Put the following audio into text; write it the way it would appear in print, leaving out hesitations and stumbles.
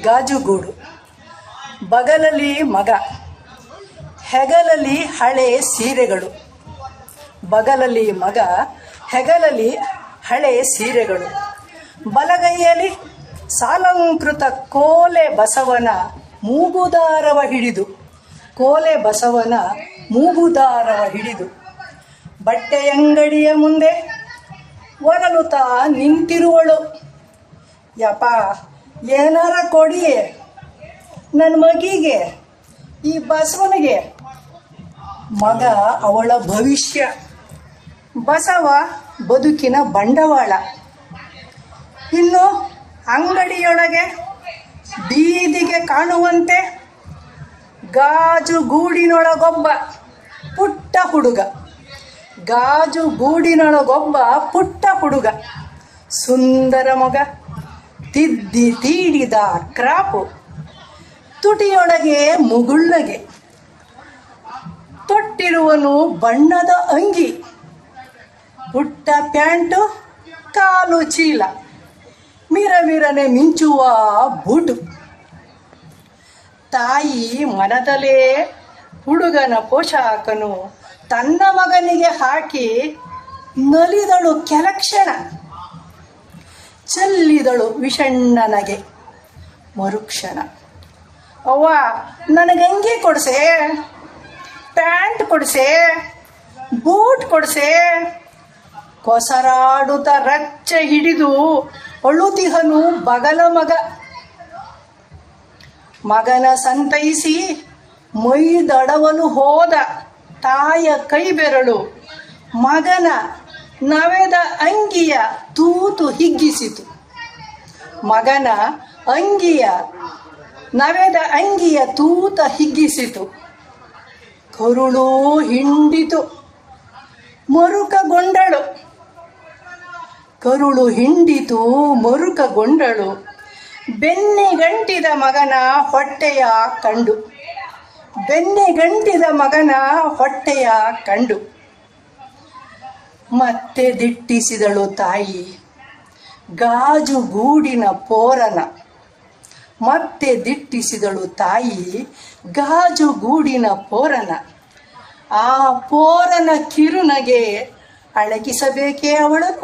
ಗಾಜುಗೂಡು. ಬಗಲಲ್ಲಿ ಮಗ, ಹೆಗಲಲ್ಲಿ ಹಳೆ ಸೀರೆಗಳು. ಬಗಲಲ್ಲಿ ಮಗ, ಹೆಗಲಲ್ಲಿ ಹಳೆ ಸೀರೆಗಳು. ಬಲಗೈಯಲ್ಲಿ ಸಾಲಂಕೃತ ಕೋಲೆ ಬಸವನ ಮೂಗುದಾರವ ಹಿಡಿದು, ಕೋಲೆ ಬಸವನ ಮೂಗುದಾರವ ಹಿಡಿದು ಬಟ್ಟೆಯಂಗಡಿಯ ಮುಂದೆ ಒರಲುತ್ತಾ ನಿಂತಿರುವಳು. ಯಪ್ಪ, ಏನಾರ ಕೊಡಿಯೇ ನನ್ನ ಮಗಿಗೆ, ಈ ಬಸವನಿಗೆ. ಮಗ ಅವಳ ಭವಿಷ್ಯ, ಬಸವ ಬದುಕಿನ ಬಂಡವಾಳ. ಇನ್ನು ಅಂಗಡಿಯೊಳಗೆ ಬೀದಿಗೆ ಕಾಣುವಂತೆ ಗಾಜು ಗೂಡಿನೊಳಗೊಬ್ಬ ಪುಟ್ಟ ಹುಡುಗ. ಗಾಜು ಗೂಡಿನೊಳಗೊಬ್ಬ ಪುಟ್ಟ ಹುಡುಗ, ಸುಂದರ ಮಗ, ತಿದ್ದಿ ತೀಡಿದ ಕ್ರಾಪು, ತುಟಿಯೊಳಗೆ ಮುಗುಳ್ನಗೆ. ತೊಟ್ಟಿರುವನು ಬಣ್ಣದ ಅಂಗಿ, ಪುಟ್ಟ ಪ್ಯಾಂಟು, ಕಾಲು ಚೀಲ, ಮಿರಮಿರನೆ ಮಿಂಚುವ ಬೂಟು. ತಾಯಿ ಮನದಲ್ಲೇ ಹುಡುಗನ ಪೋಷಾಕನು ತನ್ನ ಮಗನಿಗೆ ಹಾಕಿ ನಲಿದಳು ಕೆಲಕ್ಷಣ. ಚೆಲ್ಲಿದಳು ವಿಷಣ್ಣನಗೆ ಮರುಕ್ಷಣ. ಅವ್ವ, ನನಗಂಗಿ ಕೊಡಿಸೆ, ಪ್ಯಾಂಟ್ ಕೊಡಿಸೆ, ಬೂಟ್ ಕೊಡಿಸೆ. ಕೊಸರಾಡುತ್ತ ರಚ್ಚೆ ಹಿಡಿದು ಅಳುತಿಹನು ಬಗಲ ಮಗ. ಮಗನ ಸಂತೈಸಿ ಮೈದಡವಲು ಹೋದ ತಾಯ ಕೈ ಬೆರಳು ಮಗನ ನವೆದ ಅಂಗಿಯ ತೂತು ಹಿಗ್ಗಿಸಿತು. ಮಗನ ನವೆದ ಅಂಗಿಯ ತೂತ ಹಿಗ್ಗಿಸಿತು. ಕರುಳು ಹಿಂಡಿತು, ಮರುಕಗೊಂಡಳು. ಕರುಳು ಹಿಂಡಿತು, ಮರುಕಗೊಂಡಳು. ಬೆನ್ನಿಗಂಟಿದ ಮಗನ ಹೊಟ್ಟೆಯ ಕಂಡು, ಬೆನ್ನಿಗಂಟಿದ ಮಗನ ಹೊಟ್ಟೆಯ ಕಂಡು. ಮತ್ತೆ ದಿಟ್ಟಿಸಿದಳು ತಾಯಿ ಗಾಜು ಗೂಡಿನ ಪೋರನ. ಮತ್ತೆ ದಿಟ್ಟಿಸಿದಳು ತಾಯಿ ಗಾಜು ಗೂಡಿನ ಪೋರನ. ಆ ಪೋರನ ಕಿರುನಗೆ ಅಳಗಿಸಬೇಕೇ ಅವಳನ್ನು.